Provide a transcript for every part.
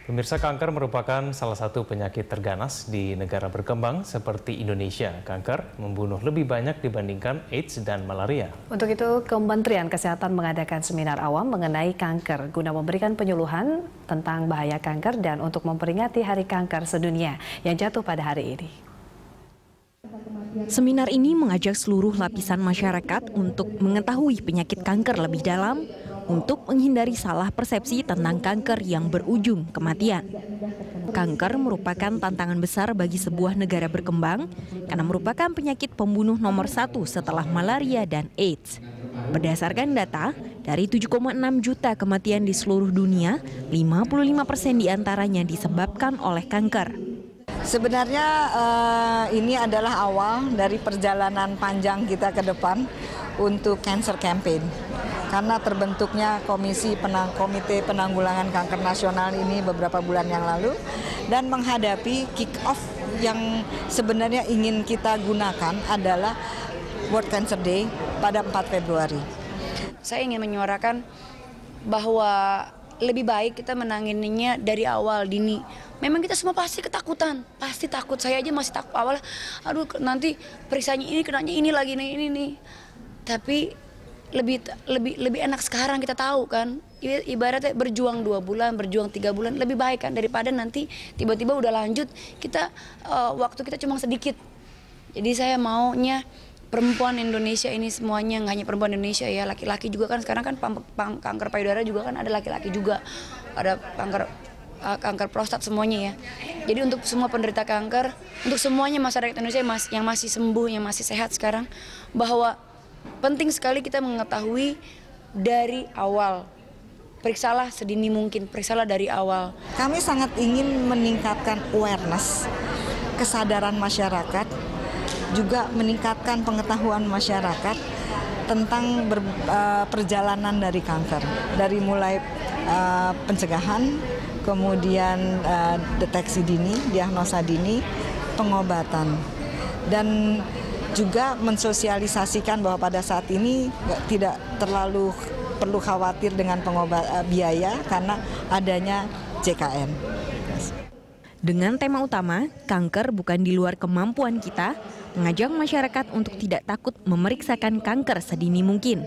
Pemirsa, kanker merupakan salah satu penyakit terganas di negara berkembang seperti Indonesia. Kanker membunuh lebih banyak dibandingkan AIDS dan malaria. Untuk itu, Kementerian Kesehatan mengadakan seminar awam mengenai kanker guna memberikan penyuluhan tentang bahaya kanker dan untuk memperingati Hari Kanker Sedunia yang jatuh pada hari ini. Seminar ini mengajak seluruh lapisan masyarakat untuk mengetahui penyakit kanker lebih dalam, untuk menghindari salah persepsi tentang kanker yang berujung kematian. Kanker merupakan tantangan besar bagi sebuah negara berkembang karena merupakan penyakit pembunuh nomor 1 setelah malaria dan AIDS. Berdasarkan data, dari 7,6 juta kematian di seluruh dunia, 55% diantaranya disebabkan oleh kanker. Sebenarnya ini adalah awal dari perjalanan panjang kita ke depan untuk Cancer Campaign. Karena terbentuknya Komite Penanggulangan Kanker Nasional ini beberapa bulan yang lalu dan menghadapi kick-off yang sebenarnya ingin kita gunakan adalah World Cancer Day pada 4 Februari. Saya ingin menyuarakan bahwa lebih baik kita menangininya dari awal dini. Memang kita semua pasti ketakutan, pasti takut. Saya aja masih takut awal. Aduh, nanti periksanya ini kenanya ini lagi ini. Tapi lebih enak sekarang kita tahu kan. Ibaratnya berjuang 2 bulan, berjuang 3 bulan lebih baik kan daripada nanti tiba-tiba udah lanjut kita waktu kita cuma sedikit. Jadi saya maunya perempuan Indonesia ini semuanya, nggak hanya perempuan Indonesia ya, laki-laki juga kan sekarang kan kanker payudara juga kan ada laki-laki juga, ada kanker prostat semuanya ya. Jadi untuk semua penderita kanker, untuk semuanya masyarakat Indonesia yang masih sembuh, yang masih sehat sekarang, bahwa penting sekali kita mengetahui dari awal. Periksalah sedini mungkin, periksalah dari awal. Kami sangat ingin meningkatkan awareness, kesadaran masyarakat, juga meningkatkan pengetahuan masyarakat tentang perjalanan dari kanker. Dari mulai pencegahan, kemudian deteksi dini, diagnosa dini, pengobatan. Dan juga mensosialisasikan bahwa pada saat ini tidak terlalu perlu khawatir dengan biaya karena adanya JKN. Dengan tema utama, kanker bukan di luar kemampuan kita, mengajak masyarakat untuk tidak takut memeriksakan kanker sedini mungkin.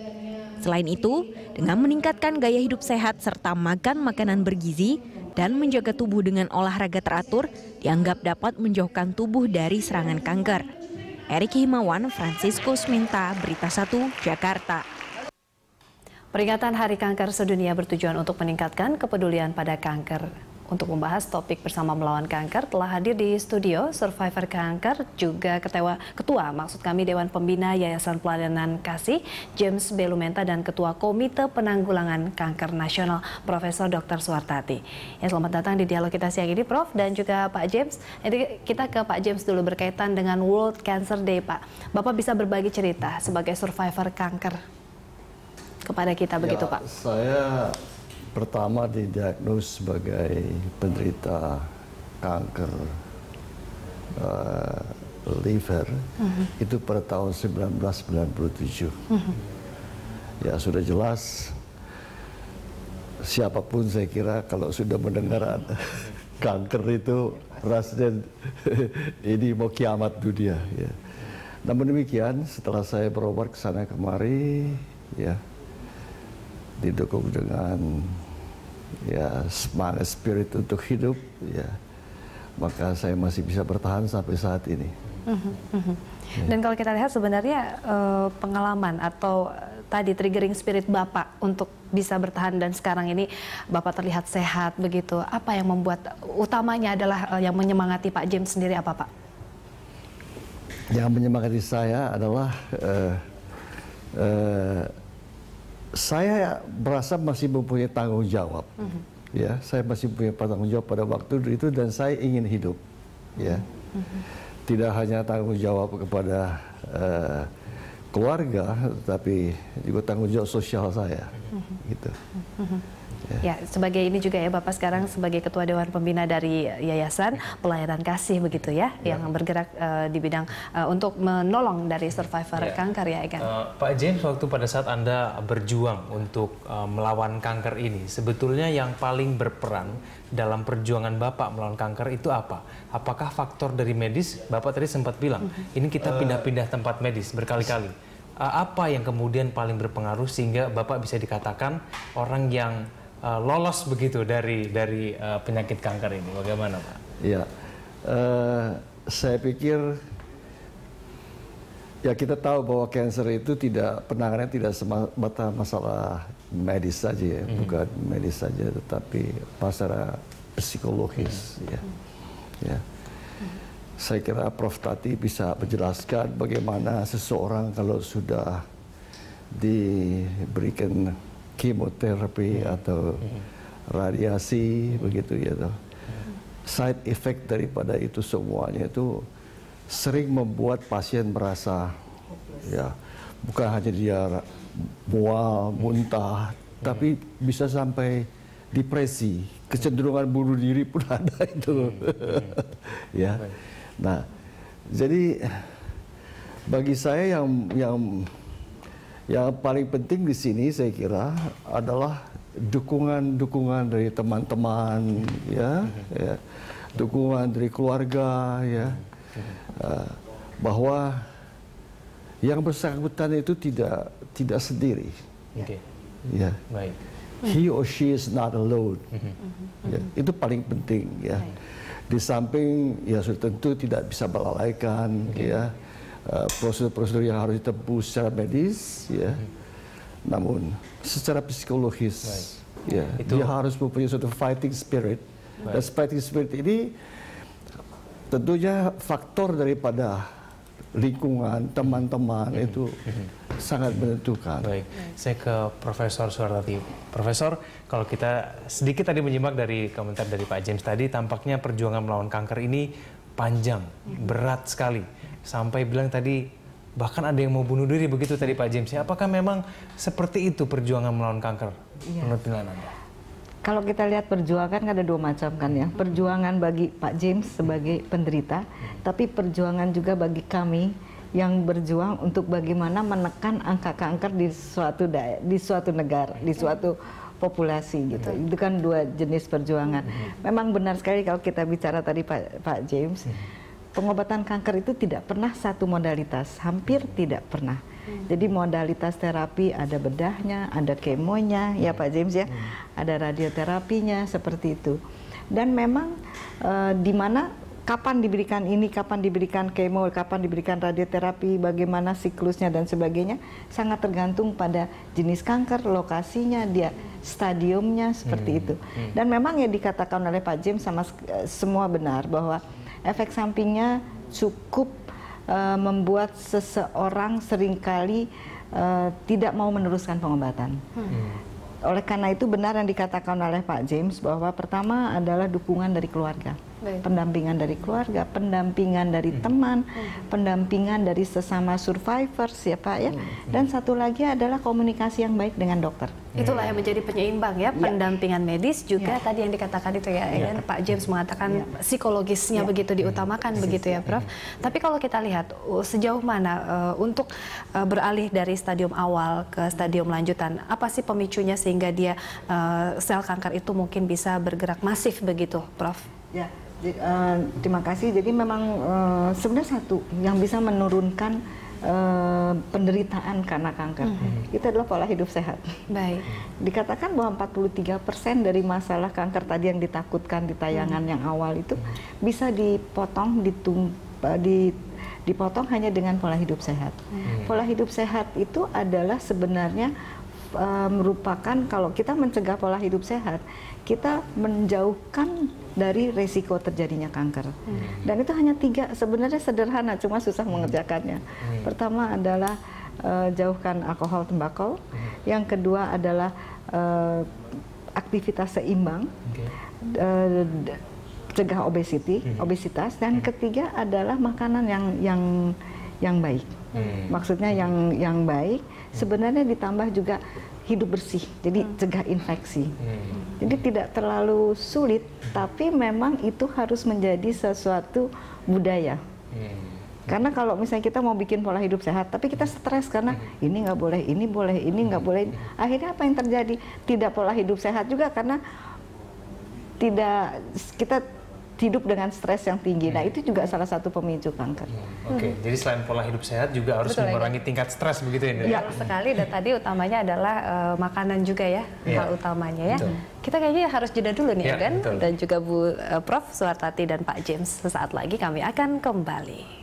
Selain itu, dengan meningkatkan gaya hidup sehat serta makan makanan bergizi dan menjaga tubuh dengan olahraga teratur, dianggap dapat menjauhkan tubuh dari serangan kanker. Erik Himawan, Franciscus Minta, Berita 1, Jakarta. Peringatan Hari Kanker Sedunia bertujuan untuk meningkatkan kepedulian pada kanker. Untuk membahas topik bersama melawan kanker telah hadir di studio Survivor Kanker, juga Ketua Dewan Pembina Yayasan Pelayanan Kasih, James Belumenta, dan Ketua Komite Penanggulangan Kanker Nasional, Profesor Dr. Suwartati. Ya, selamat datang di dialog kita siang ini, Prof, dan juga Pak James. Jadi kita ke Pak James dulu berkaitan dengan World Cancer Day, Pak. Bapak bisa berbagi cerita sebagai survivor kanker kepada kita, begitu Pak? Saya pertama didiagnos sebagai penderita kanker liver itu pada tahun 1997. Ya, sudah jelas siapapun saya kira kalau sudah mendengar kanker itu rasanya ini mau kiamat dunia ya. Namun demikian, setelah saya berobat ke sana kemari ya, didukung dengan ya semangat spirit untuk hidup ya, maka saya masih bisa bertahan sampai saat ini. Dan kalau kita lihat sebenarnya pengalaman atau tadi triggering spirit Bapak untuk bisa bertahan dan sekarang ini Bapak terlihat sehat begitu, apa yang membuat utamanya adalah yang menyemangati Pak James sendiri apa, Pak? Yang menyemangati saya adalah saya merasa masih mempunyai tanggung jawab. Ya, saya masih punya tanggung jawab pada waktu itu dan saya ingin hidup. Ya, tidak hanya tanggung jawab kepada keluarga, tapi juga tanggung jawab sosial saya. Gitu. Ya, sebagai ini juga ya Bapak sekarang sebagai Ketua Dewan Pembina dari Yayasan Pelayanan Kasih begitu ya, yang bergerak di bidang untuk menolong dari survivor kanker ya Egan. Pak James, waktu pada saat Anda berjuang untuk melawan kanker ini, sebetulnya yang paling berperan dalam perjuangan Bapak melawan kanker itu apa? Apakah faktor dari medis? Bapak tadi sempat bilang, ini kita pindah-pindah tempat medis berkali-kali. Apa yang kemudian paling berpengaruh sehingga Bapak bisa dikatakan orang yang lolos begitu dari penyakit kanker ini? Bagaimana Pak? Ya, saya pikir ya kita tahu bahwa kanker itu penanganannya tidak semata masalah medis saja ya, bukan medis saja, tetapi masalah psikologis ya. Ya. Saya kira Prof. Tati bisa menjelaskan bagaimana seseorang kalau sudah diberikan kemoterapi atau radiasi begitu ya, side effect daripada itu semuanya itu sering membuat pasien merasa ya bukan hanya dia mual, muntah, tapi bisa sampai depresi, kecenderungan bunuh diri pun ada itu. Ya. Nah, jadi bagi saya yang paling penting di sini saya kira adalah dukungan dari teman-teman ya, dukungan dari keluarga ya, bahwa yang bersangkutan itu tidak sendiri. Ya. Baik. He or she is not alone. Ya, itu paling penting ya. Di samping ya sudah tentu tidak bisa melalaikan ya prosedur-prosedur yang harus ditempuh secara medis ya. Namun secara psikologis ya dia harus mempunyai suatu fighting spirit. Dan fighting spirit ini tentunya faktor daripada lingkungan, teman-teman itu sangat menentukan. Baik, saya ke Profesor Suhartati. Profesor, kalau kita sedikit tadi menyimak dari komentar dari Pak James tadi, tampaknya perjuangan melawan kanker ini panjang, berat sekali. Sampai bilang tadi, bahkan ada yang mau bunuh diri begitu tadi Pak James. Apakah memang seperti itu perjuangan melawan kanker menurut penilaian Anda? Kalau kita lihat perjuangan ada dua macam kan ya. Perjuangan bagi Pak James sebagai penderita, tapi perjuangan juga bagi kami yang berjuang untuk bagaimana menekan angka kanker di suatu negara, di suatu populasi gitu. Itu kan dua jenis perjuangan. Memang benar sekali kalau kita bicara tadi Pak James, pengobatan kanker itu tidak pernah satu modalitas, hampir tidak pernah. Jadi modalitas terapi ada bedahnya, ada kemonya, ya Pak James ya, ada radioterapinya seperti itu. Dan memang di mana kapan diberikan ini, kapan diberikan kemo, kapan diberikan radioterapi, bagaimana siklusnya dan sebagainya, sangat tergantung pada jenis kanker, lokasinya, dia stadiumnya seperti itu. Dan memang ya dikatakan oleh Pak James sama semua benar bahwa efek sampingnya cukup membuat seseorang seringkali tidak mau meneruskan pengobatan. Oleh karena itu benar yang dikatakan oleh Pak James bahwa pertama adalah dukungan dari keluarga. Pendampingan dari keluarga, pendampingan dari teman, pendampingan dari sesama survivors ya Pak ya. Dan satu lagi adalah komunikasi yang baik dengan dokter. Itulah yang menjadi penyeimbang ya, pendampingan medis juga tadi yang dikatakan itu ya, Pak James mengatakan psikologisnya begitu diutamakan begitu ya Prof. Tapi kalau kita lihat sejauh mana untuk beralih dari stadium awal ke stadium lanjutan, apa sih pemicunya sehingga dia sel kanker itu mungkin bisa bergerak masif begitu Prof? Ya. Terima kasih. Jadi memang sebenarnya satu yang bisa menurunkan penderitaan karena kanker itu adalah pola hidup sehat. Baik. Dikatakan bahwa 43% dari masalah kanker tadi yang ditakutkan di tayangan yang awal itu bisa dipotong, dipotong hanya dengan pola hidup sehat. Pola hidup sehat itu adalah sebenarnya merupakan kalau kita mencegah pola hidup sehat, kita menjauhkan dari resiko terjadinya kanker. Dan itu hanya 3, sebenarnya sederhana, cuma susah mengerjakannya. Pertama adalah jauhkan alkohol, tembakau. Yang kedua adalah aktivitas seimbang, cegah obesitas. Dan ketiga adalah makanan yang baik. Maksudnya yang baik. Sebenarnya ditambah juga hidup bersih, jadi cegah infeksi. Jadi tidak terlalu sulit, tapi memang itu harus menjadi sesuatu budaya. Karena kalau misalnya kita mau bikin pola hidup sehat, tapi kita stres karena ini nggak boleh, ini boleh, ini nggak boleh. Akhirnya apa yang terjadi? Tidak pola hidup sehat juga karena kita hidup dengan stres yang tinggi. Nah, itu juga salah satu pemicu kanker. Oke, jadi selain pola hidup sehat juga harus mengurangi tingkat stres begitu ya? Ya, sekali. Dan tadi utamanya adalah makanan juga ya, hal utamanya ya. Betul. Kita kayaknya harus jeda dulu nih ya kan? Betul. Dan juga Bu Prof. Suhartati dan Pak James. Sesaat lagi kami akan kembali.